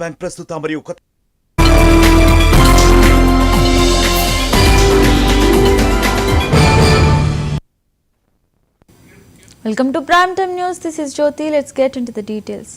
Bank ప్రస్తుత మరియు కొత్త Welcome to Primetime News. This is Jyoti. Let's get into the details.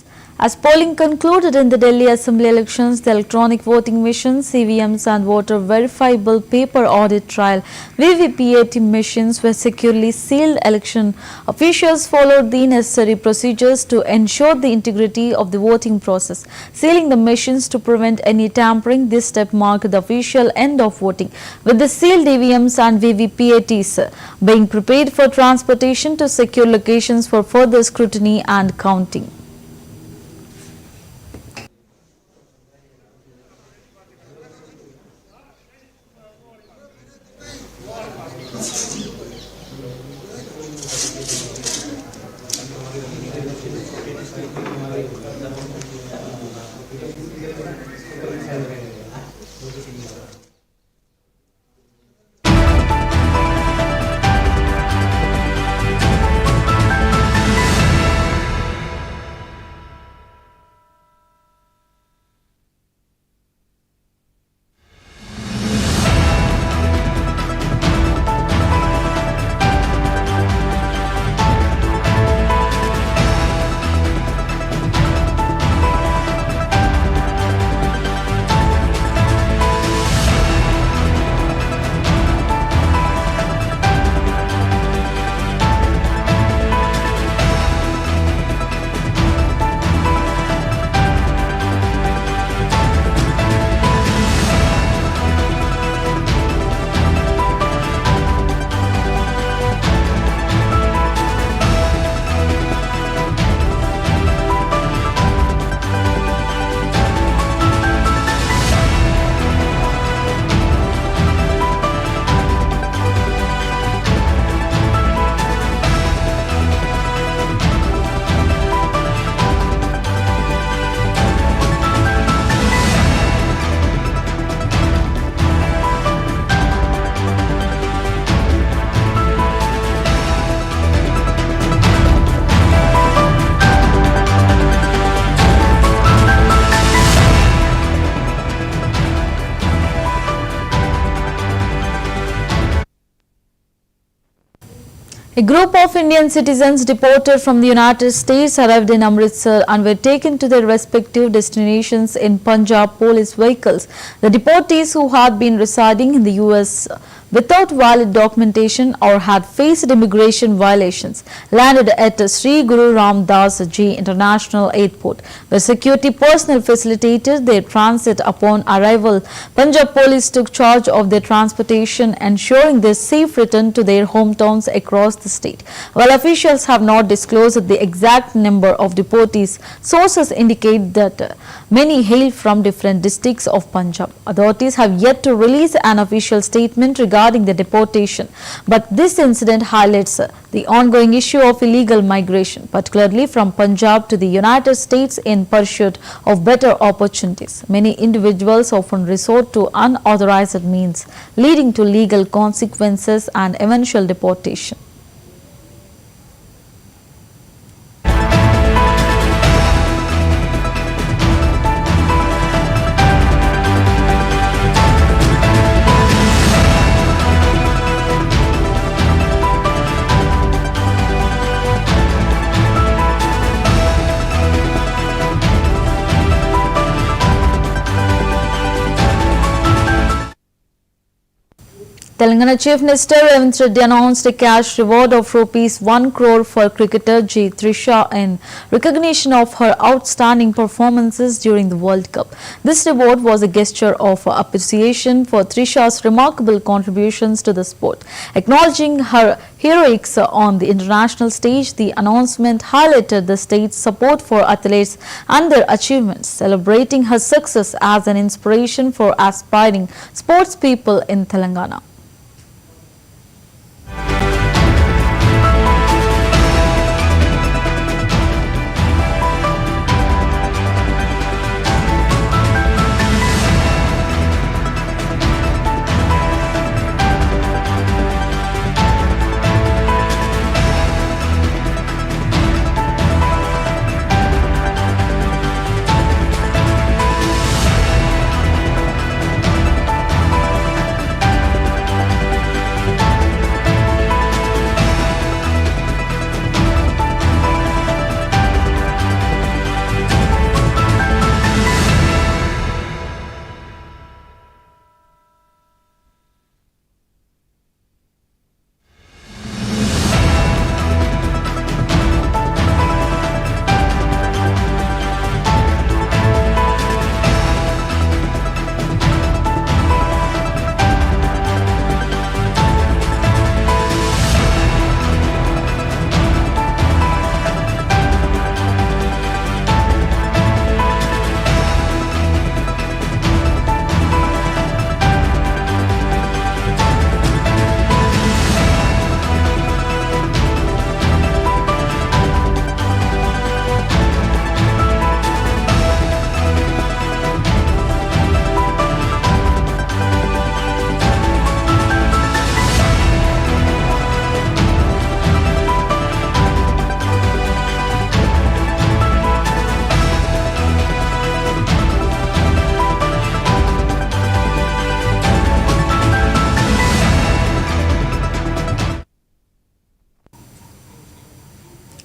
As polling concluded in the Delhi Assembly elections, the electronic voting machines, CVMs and voter verifiable paper audit trial VVPAT machines were securely sealed. Election officials followed the necessary procedures to ensure the integrity of the voting process, sealing the machines to prevent any tampering. This step marked the official end of voting, with the sealed EVMs and VVPATs being prepared for transportation to secure locations for further scrutiny and counting. A group of Indian citizens deported from the United States arrived in Amritsar and were taken to their respective destinations in Punjab police vehicles. The deportees, who had been residing in the US without valid documentation or had faced immigration violations, landed at Sri Guru Ram Das Ji International Airport, where security personnel facilitated their transit. Upon arrival, Punjab police took charge of their transportation, ensuring their safe return to their hometowns across the state. While officials have not disclosed the exact number of deportees, sources indicate that many hail from different districts of Punjab. Authorities have yet to release an official statement regarding the deportation, but this incident highlights the ongoing issue of illegal migration, particularly from Punjab to the United States in pursuit of better opportunities. Many individuals often resort to unauthorized means, leading to legal consequences and eventual deportation. Telangana Chief Minister Revanth Reddy announced a cash reward of rupees 1 crore for cricketer Trisha in recognition of her outstanding performances during the World Cup. This reward was a gesture of appreciation for Trisha's remarkable contributions to the sport. Acknowledging her heroics on the international stage, the announcement highlighted the state's support for athletes and their achievements, celebrating her success as an inspiration for aspiring sports people in Telangana.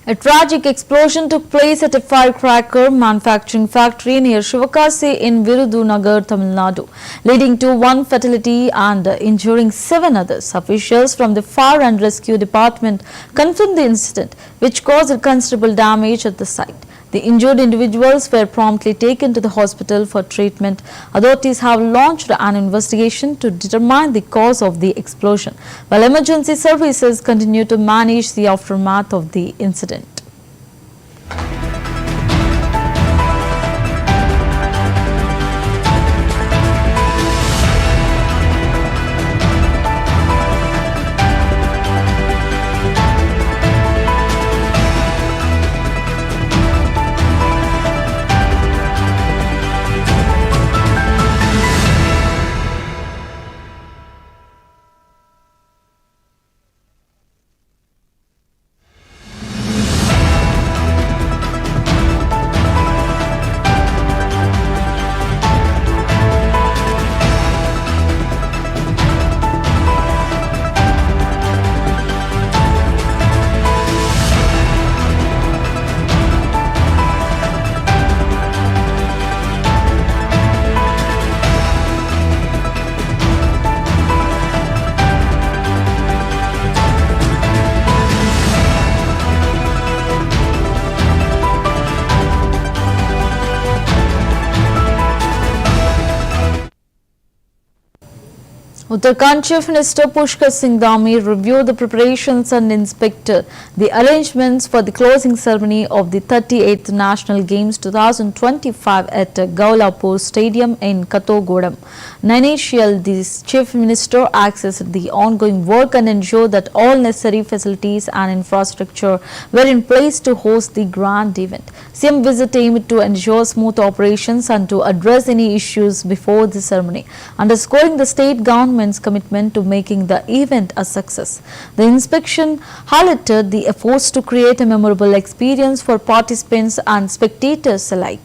A tragic explosion took place at a firecracker manufacturing factory near Shivakasi in Virudunagar, Tamil Nadu, leading to one fatality and injuring 7 others. Officials from the Fire and Rescue Department confirmed the incident, which caused considerable damage at the site. The injured individuals were promptly taken to the hospital for treatment. Authorities have launched an investigation to determine the cause of the explosion, while emergency services continue to manage the aftermath of the incident. Uttarakhand Chief Minister Pushkar Singh Dhami reviewed the preparations and inspected the arrangements for the closing ceremony of the 38th National Games 2025 at Gaulapur Stadium in Kathogodam. Initially, the Chief Minister accessed the ongoing work and ensured that all necessary facilities and infrastructure were in place to host the grand event. CM visit aimed to ensure smooth operations and to address any issues before the ceremony, underscoring the state government's commitment to making the event a success. The inspection highlighted the efforts to create a memorable experience for participants and spectators alike.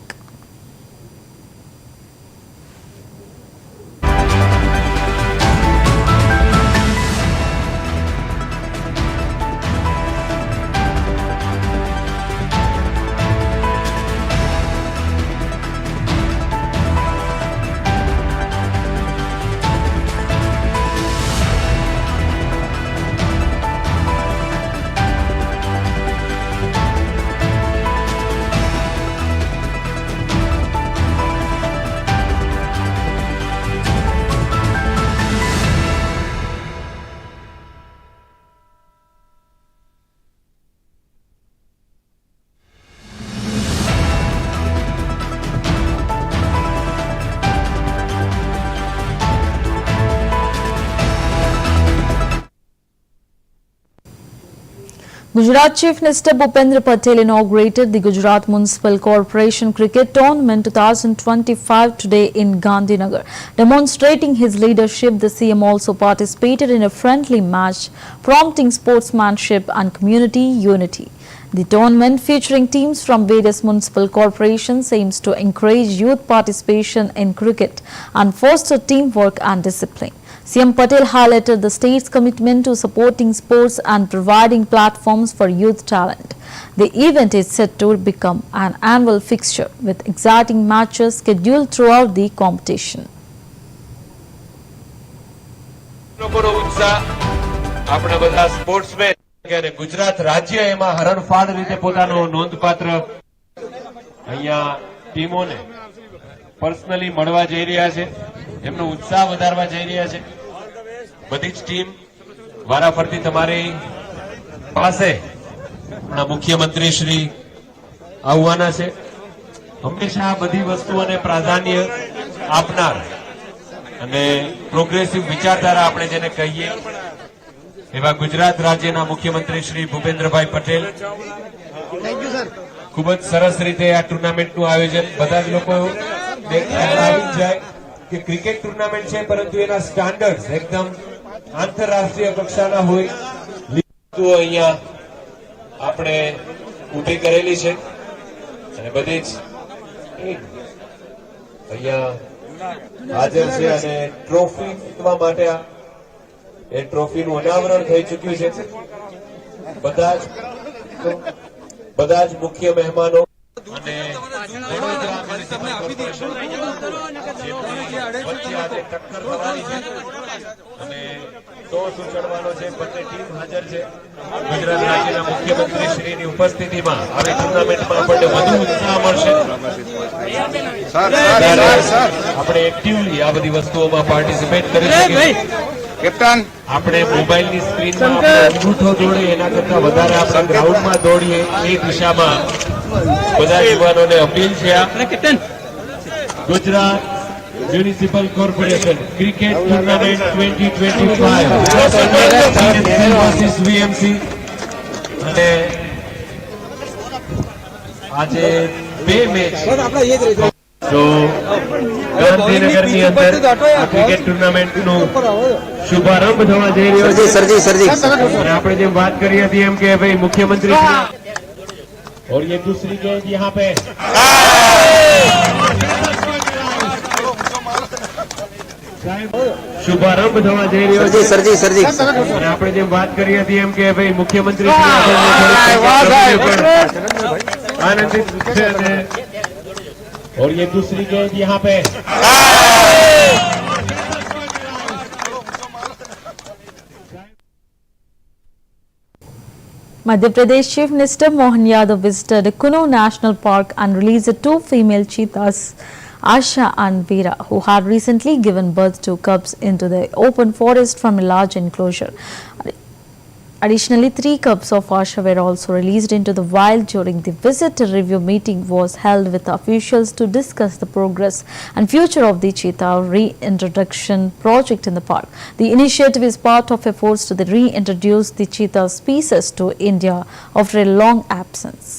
Gujarat Chief Minister Bhupendra Patel inaugurated the Gujarat Municipal Corporation Cricket Tournament 2025 today in Gandhinagar. Demonstrating his leadership, the CM also participated in a friendly match, prompting sportsmanship and community unity. The tournament, featuring teams from various municipal corporations, aims to encourage youth participation in cricket and foster teamwork and discipline. CM Patel highlighted the state's commitment to supporting sports and providing platforms for youth talent. The event is set to become an annual fixture with exciting matches scheduled throughout the competition. Gujarat રાજ્ય એમાં હરણફાળ રીતે પોતાનો નોંધપાત્ર અહીંયા ટીમોને personally મળવા જઈ રહ્યા છે, એમનો ઉત્સાહ વધારવા જઈ રહ્યા છે. બધી જ ટીમ વારાફરતી તમારી પાસે આપણા મુખ્યમંત્રી શ્રી આવવાના છે. હંમેશા આ બધી વસ્તુઓને પ્રાધાન્ય આપનાર અને પ્રોગ્રેસિવ વિચારધારા આપણે જેને કહીએ એવા ગુજરાત રાજ્યના મુખ્યમંત્રી શ્રી ભૂપેન્દ્રભાઈ પટેલ ખૂબ જ સરસ રીતે આ ટુર્નામેન્ટનું આયોજન બધા જ લોકો આવી જાય કે ક્રિકેટ ટુર્નામેન્ટ છે પરંતુ એના સ્ટાન્ડર્ડ એકદમ આંતરરાષ્ટ્રીય કક્ષાના હોય અહીંયા આપણે ઊભી કરેલી છે અને બધી જ અહીંયા હાજર છે અને ટ્રોફી જીતવા માટે એ ટ્રોફીનું અનાવરણ થઈ ચૂક્યું છે. બધા જ બધા જ મુખ્ય મહેમાનો અને વડોદરા મ્યુનિસિપલ કોર્પોરેશન જેમની વચ્ચે આજે ટક્કર થવાની છે અને ટોસ ઉછળવાનો છે. બંને ટીમ હાજર છે. ગુજરાત રાજ્યના મુખ્યમંત્રી શ્રીની ઉપસ્થિતિમાં આવી ટુર્નામેન્ટમાં આપણને વધુ ઉત્સાહ મળશે. આપણે એક્ટિવલી આ બધી વસ્તુઓમાં પાર્ટિસિપેટ કરી શકીએ. કેપ્ટન આપણે મોબાઈલની સ્ક્રીનમાં આપણો અંગૂઠો દોડીએ એના કરતા વધારે આપણે ગ્રાઉન્ડમાં દોડીએ એ દિશામાં બધા યુવાનોને અપીલ છે. Gujarat municipal corporation cricket tournament 2025 versus VMC અને આજે બે મેચ તો ગાંધીનગરની અંદર આ ક્રિકેટ ટુર્નામેન્ટનો શુભારંભ થવા જઈ રહ્યો છે. અને આપણે જેમ વાત કરી હતી એમ કે ભાઈ મુખ્યમંત્રી और ये दूसरी गेंद यहाँ पे શુભારંભ થવા જઈ રહ્યો છે. અને આપણે જેમ વાત કરી હતી એમ કે ભાઈ મુખ્યમંત્રી આનંદિત છે. और ये दूसरी गेंद यहाँ पे Madhya Pradesh Chief Minister Mohan Yadav visited Kuno National Park and released two female cheetahs, Asha and Veera, who had recently given birth to cubs into the open forest from a large enclosure. Additionally, 3 cubs of Asha were also released into the wild during the visitor review meeting was held with officials to discuss the progress and future of the cheetah reintroduction project in the park. The initiative is part of efforts to reintroduce the cheetah species to India after a long absence.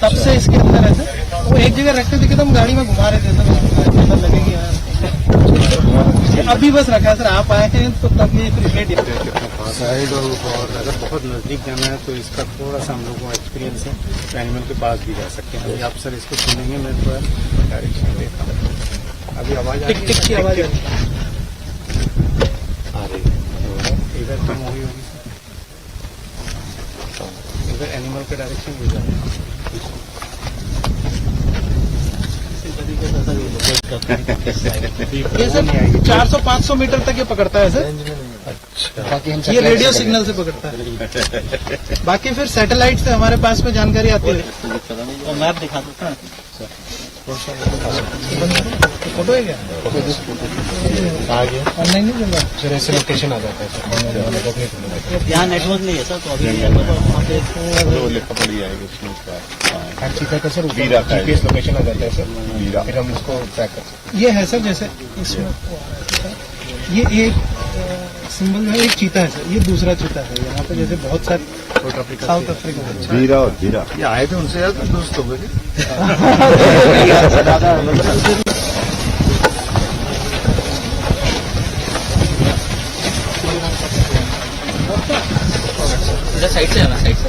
तब से इसके अंदर है sir, वो एक जगह रखते थे कि हम गाड़ी में घुमा रहे थे सर, लगेगी अभी बस रखा है सर, आप आए हैं तो तब ये क्रिकेट साइड और अगर बहुत नजदीक जाना है तो इसका थोड़ा सा हम लोग को एक्सपीरियंस है, एनिमल के पास भी जा सकते हैं। अभी आप सर इसको सुनेंगे, मैं थोड़ा डायरेक्शन देता हूँ। अभी आवाज टिक टिक की आवाज आ रही है, इधर कम हुई होगी, इधर एनिमल का डायरेक्शन भी जा रहा है। ये सर 400-500 मीटर तक ये पकड़ता है सर। अच्छा, ये रेडियो सिग्नल से पकड़ता है। बाकी फिर सैटेलाइट से हमारे पास में जानकारी आती है। मैप दिखा दो फोटो है क्या? ऑनलाइन नहीं चल रहा सर, ऐसे लोकेशन आ जाता है सर, यहाँ नेटवर्क नहीं है सर, तो अभी लिखा पड़ी जाएगी उसमें हर चीज का सर, जीपीएस लोकेशन आ जाता है सर, फिर हम इसको ट्रैक कर सकते हैं। ये है सर, जैसे इसमें ये एक सिंबल है, एक चीता है सर, ये दूसरा चीता है। यहाँ पे जैसे बहुत सारे साउथ अफ्रीका वीरा और वीरा ये आए थे, उनसे यार दोस्त हो गए। साइड से आना, साइड से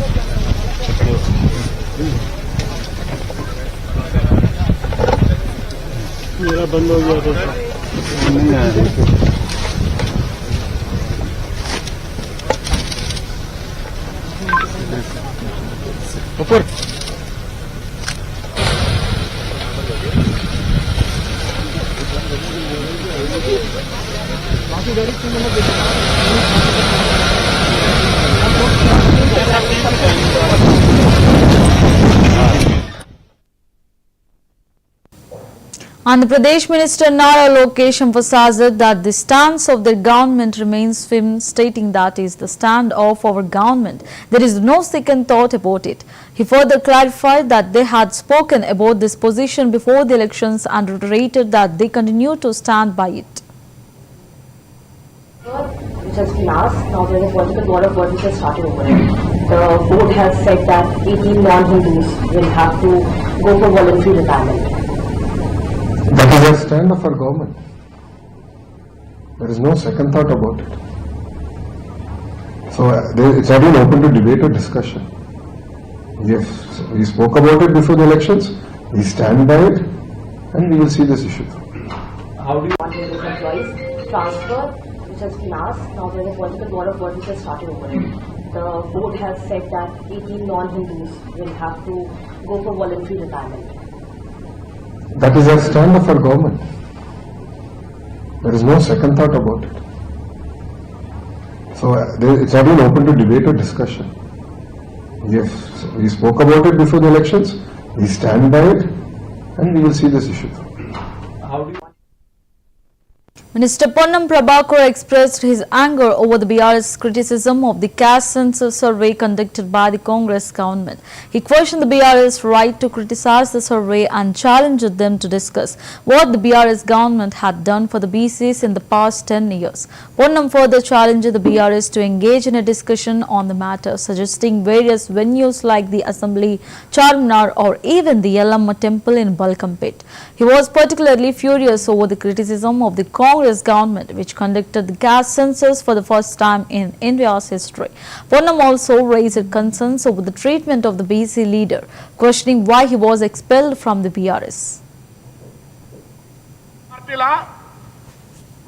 मेरा बंद हो गया तो नहीं आया। ऊपर Andhra Pradesh Minister Nara Lokesh emphasized that the stance of the government remains firm, stating that is the stand of our government. There is no second thought about it. He further clarified that they had spoken about this position before the elections and reiterated that they continue to stand by it. Which has been asked, now there is a political war of words which has started over it. The board has said that 18 non-Hindus will have to go for voluntary retirement. That is the stand of our government. There is no second thought about it. So it's not even open to debate or discussion. We spoke about it before the elections. We stand by it, and we will see this issue. How do you want to employees transfer, which has been asked, now there is a political war of words which has started over it. The board has said that 18 non-Hindus will have to go for voluntary retirement. That is the stand of our government. There is no second thought about it. So it's not even open to debate or discussion. We spoke about it before the elections. We stand by it, and we will see this issue. Minister Ponnam Prabhakar expressed his anger over the BRS criticism of the caste census survey conducted by the Congress government. He questioned the BRS right to criticize the survey and challenged them to discuss what the BRS government had done for the BCs in the past 10 years. Ponnam further challenged the BRS to engage in a discussion on the matter, suggesting various venues like the Assembly, Charminar or even the Yellamma temple in Balkampet. He was particularly furious over the criticism of the Congress government, which conducted the caste census for the first time in India's history. Ponnam also raised concerns over the treatment of the BC leader, questioning why he was expelled from the BRS.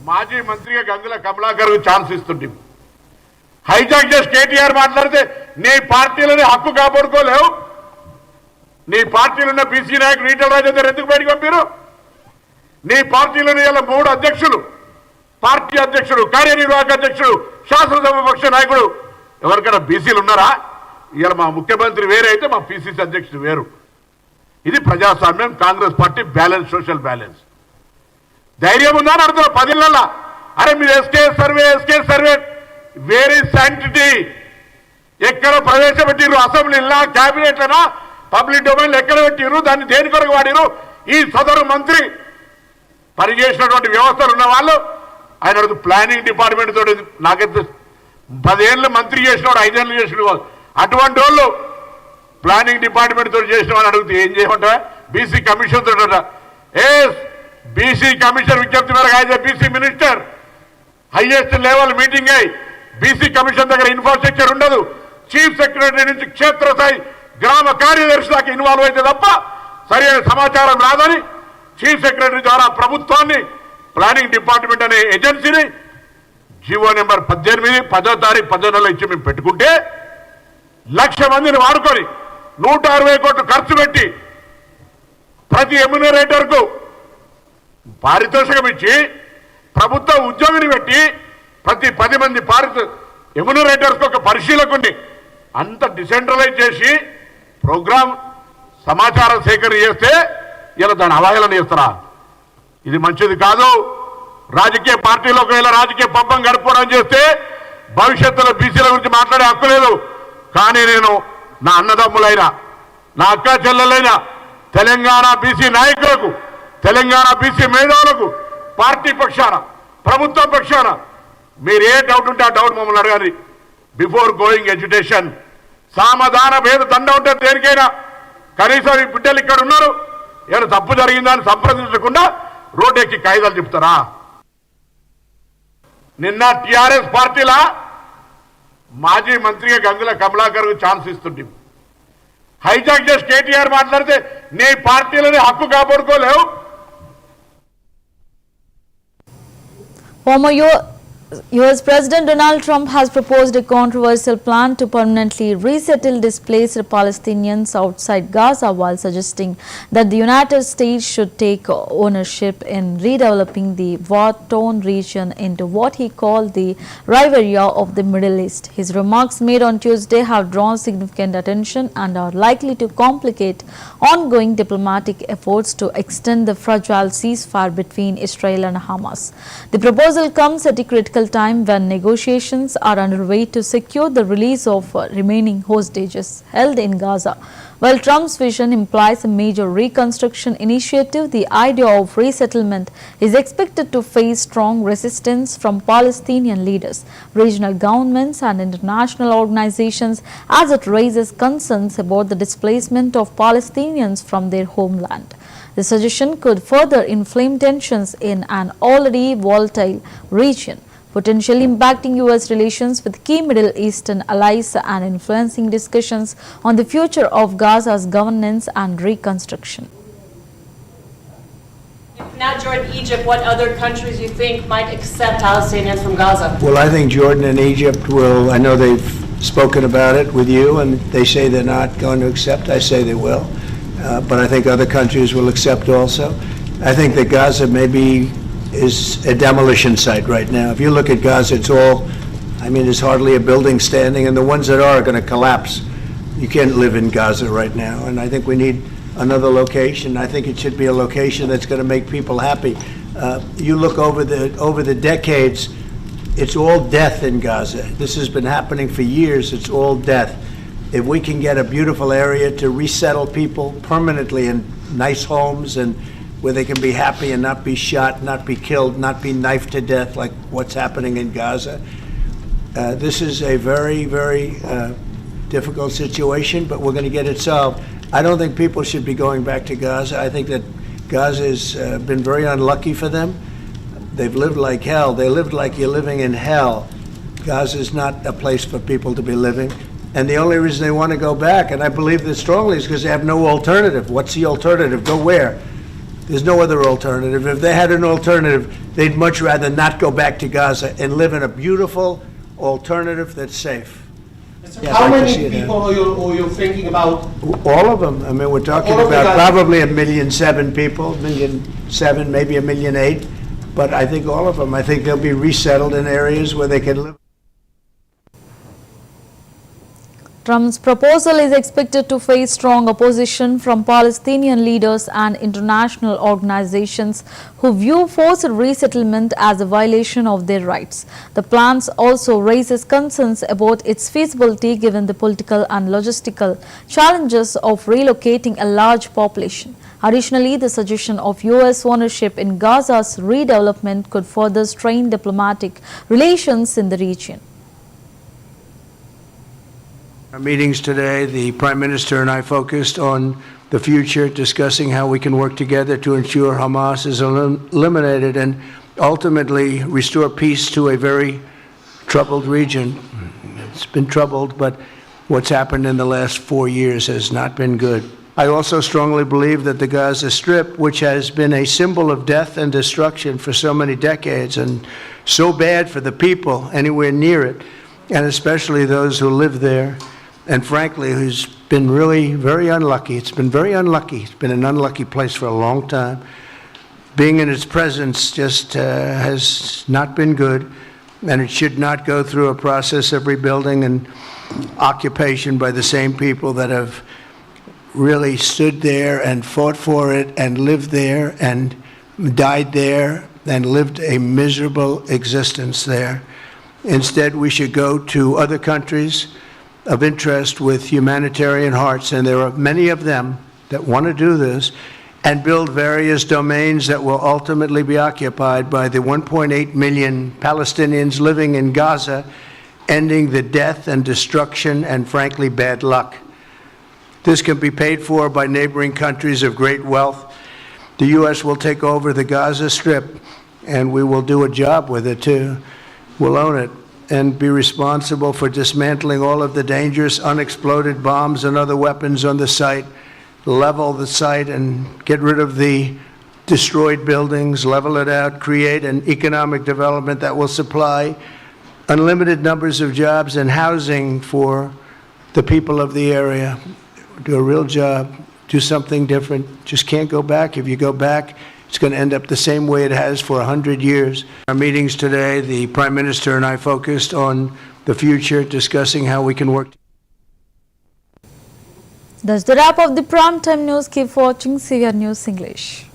మాజీ మంత్రిగా Gangula Kamalakar chance ఇస్తుంటే hijack చేసి కేటీఆర్ మాట్లాడితే నీ పార్టీలోని హక్కు కాపాడుకోలేవు, నీ పార్టీలో ఉన్న బీసీ నాయకులు ఈటల రాజేందర్ ఎందుకు బయటకు పంపారు? నీ పార్టీలోని ఇలా 3 అధ్యక్షులు, పార్టీ అధ్యక్షుడు, కార్యనిర్వాహక అధ్యక్షుడు, శాసనసభ పక్ష నాయకుడు ఎవరికైనా బీసీలు ఉన్నారా? ఇలా మా ముఖ్యమంత్రి వేరే అయితే మా పీసీసీ అధ్యక్షుడు వేరు. ఇది ప్రజాస్వామ్యం, Congress party balance, social balance. ధైర్యం ఉందా అని అడుగుతున్నా 10 ఏళ్లలో. అరే మీరు ఎస్కే సర్వే వేరీ శాంటిటీ ఎక్కడ ప్రవేశపెట్టిరు? అసెంబ్లీలా, క్యాబినెట్లనా, పబ్లిక్ డొమైన్ ఎక్కడ పెట్టిరు? దాన్ని దేని కొరకు వాడిరు? ఈ సదరు మంత్రి పనిచేసినటువంటి వ్యవస్థలు ఉన్న వాళ్ళు ఆయన ప్లానింగ్ డిపార్ట్మెంట్ తోటి నాకైతే 10 ఏళ్ళు మంత్రి చేసినవాడు, 5 ఏళ్ళు చేసినవాడు, అటువంటి వాళ్ళు ప్లానింగ్ డిపార్ట్మెంట్ తోటి చేసిన వాళ్ళు అడిగితే ఏం చేయమంటావా? బీసీ కమిషన్ తోట బీసీ కమిషన్ విజ్ఞప్తి మేరకు as a BC minister highest level meeting అయ్యి బీసీ కమిషన్ దగ్గర ఇన్ఫ్రాస్ట్రక్చర్ ఉండదు. చీఫ్ సెక్రటరీ నుంచి క్షేత్రస్థాయి గ్రామ కార్యదర్శి దాకా ఇన్వాల్వ్ అయితే తప్ప సరైన సమాచారం రాదని చీఫ్ సెక్రటరీ ద్వారా ప్రభుత్వాన్ని, ప్లానింగ్ డిపార్ట్మెంట్ అనే ఏజెన్సీని జీవో నెంబర్ 18 10వ తారీఖు 10వ నెల ఇచ్చి మేము పెట్టుకుంటే 1,00,000 మందిని వాడుకొని 160 కోట్లు ఖర్చు పెట్టి ప్రతి ఎమ్యూనరేటర్కు పారితోషికం ఇచ్చి ప్రభుత్వ ఉద్యోగిని పెట్టి ప్రతి 10 మంది ఎమ్యూనరేటర్స్కి ఒక పరిశీలకుని అంత డిసెంట్రలైజ్ చేసి ప్రోగ్రామ్ సమాచారం సేకరణ చేస్తే ఇలా దాన్ని అవహేళన చేస్తారా? ఇది మంచిది కాదు. రాజకీయ పార్టీలో ఒకవేళ రాజకీయ పబ్బం గడుపుకోవడం చేస్తే భవిష్యత్తులో బీసీల గురించి మాట్లాడే హక్కు లేదు. కానీ నేను నా అన్నదమ్ములైన, నా అక్క చెల్లెలైన తెలంగాణ బీసీ నాయకులకు, తెలంగాణ బీసీ మేధావులకు పార్టీ పక్షాన, ప్రభుత్వం పక్షాన మీరు ఏ డౌట్ ఉంటే ఆ డౌట్ మమ్మల్ని అడగాలి. బిఫోర్ గోయింగ్ ఎడ్యుకేషన్ సామధాన భేద దండ ఉంటుంది దేనికైనా. కనీసం ఈ బిడ్డలు ఇక్కడ ఉన్నారు, ఏమైనా తప్పు జరిగిందని సంప్రదించకుండా రోడ్ ఎక్కి కాయిదాలు చెప్తారా? నిన్న టీఆర్ఎస్ పార్టీలా మాజీ మంత్రిగా గంగుల కమలాకర్ ఛాన్స్ ఇస్తుంటే హైజాక్ చేసి కేటీఆర్ మాట్లాడితే నీ పార్టీలోని హక్కు కాపాడుకోలేవు. US President Donald Trump has proposed a controversial plan to permanently resettle displaced Palestinians outside Gaza while suggesting that the United States should take ownership in redeveloping the war-torn region into what he called the Riviera of the Middle East. His remarks made on Tuesday have drawn significant attention and are likely to complicate ongoing diplomatic efforts to extend the fragile ceasefire between Israel and Hamas. The proposal comes at a critical time when negotiations are underway to secure the release of remaining hostages held in Gaza. While Trump's vision implies a major reconstruction initiative, the idea of resettlement is expected to face strong resistance from Palestinian leaders, regional governments and international organizations as it raises concerns about the displacement of Palestinians from their homeland. The suggestion could further inflame tensions in an already volatile region, potentially impacting U.S. relations with key Middle Eastern allies and influencing discussions on the future of Gaza's governance and reconstruction. If not Jordan, Egypt, what other countries you think might accept Palestinians from Gaza? Well, I think Jordan and Egypt will. I know they've spoken about it with you, and they say they're not going to accept. I say they will. But I think other countries will accept also. I think that Gaza maybe is a demolition site right now. If you look at Gaza, it's all, I mean, there's hardly a building standing, and the ones that are going to collapse. You can't live in Gaza right now, and I think we need another location. I think it should be a location that's going to make people happy. You look over the decades, it's all death in Gaza. This has been happening for years. It's all death. If we can get a beautiful area to resettle people permanently in nice homes and where they can be happy and not be shot, not be killed, not be knifed to death like what's happening in Gaza. This is a very, very difficult situation, but we're going to get it solved. I don't think people should be going back to Gaza. I think that Gaza has been very unlucky for them. They've lived like hell. They lived like you're living in hell. Gaza is not a place for people to be living. And the only reason they want to go back, and I believe this strongly, is because they have no alternative. What's the alternative? Go where? There's no other alternative. If they had an alternative, they'd much rather not go back to Gaza and live in a beautiful alternative that's safe. Yeah, How I'd like to many see it people are you thinking about? All of them. I mean, we're talking All of the about Gaza- probably 1,000,007 people, 1,000,007, maybe 1,000,008. But I think all of them. I think they'll be resettled in areas where they can live. Trump's proposal is expected to face strong opposition from Palestinian leaders and international organizations who view forced resettlement as a violation of their rights. The plan also raises concerns about its feasibility given the political and logistical challenges of relocating a large population. Additionally, the suggestion of U.S. ownership in Gaza's redevelopment could further strain diplomatic relations in the region. Our meetings today, the Prime Minister and I focused on the future, discussing how we can work together to ensure Hamas is eliminated and ultimately restore peace to a very troubled region. It's been troubled, but what's happened in the last 4 years has not been good. I also strongly believe that the Gaza Strip, which has been a symbol of death and destruction for so many decades and so bad for the people anywhere near it, and especially those who live there, and frankly, who's been really very unlucky. It's been very unlucky. It's been an unlucky place for a long time. Being in its presence just has not been good, and it should not go through a process of rebuilding and occupation by the same people that have really stood there and fought for it and lived there and died there and lived a miserable existence there. Instead, we should go to other countries of interest with humanitarian hearts, and there are many of them that want to do this, and build various domains that will ultimately be occupied by the 1.8 million Palestinians living in Gaza, ending the death and destruction and, frankly, bad luck. This can be paid for by neighboring countries of great wealth. The U.S. will take over the Gaza Strip, and we will do a job with it, too. We'll own it and be responsible for dismantling all of the dangerous unexploded bombs and other weapons on the site, level the site and get rid of the destroyed buildings, level it out, create an economic development that will supply unlimited numbers of jobs and housing for the people of the area. Do a real job, do something different. Just can't go back. If you go back, it's going to end up the same way it has for 100 years. Our meetings today, the Prime Minister and I focused on the future, discussing how we can work. That's the wrap of the primetime news. Keep watching CVR News English.